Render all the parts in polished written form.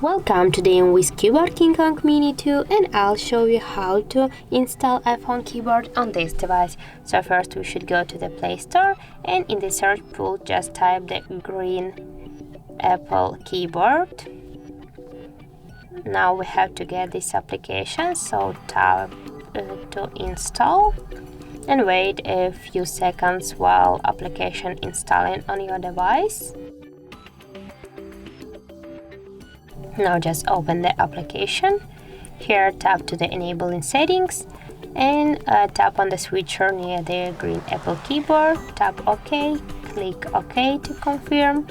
Welcome, today I'm with CUBOT King Kong Mini 2 and I'll show you how to install iPhone keyboard on this device. So first we should go to the Play Store and in the search pool just type the green Apple keyboard. Now we have to get this application, so tap to install and wait a few seconds while application installing on your device. Now just open the application. Here tap to the enabling settings and tap on the switcher near the green Apple keyboard. Tap OK, click OK to confirm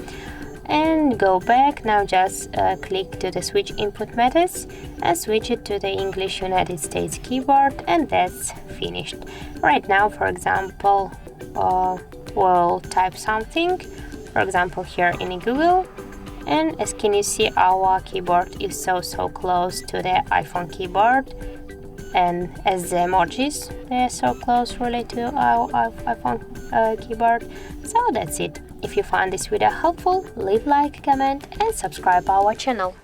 and go back. Now just click to the switch input methods and switch it to the English United States keyboard, and that's finished. Right now, for example, we'll type something, for example here in Google. And as can you see, our keyboard is so close to the iPhone keyboard, and as the emojis, they are so close really to our iPhone keyboard. So that's it. If you found this video helpful, leave like, comment and subscribe our channel.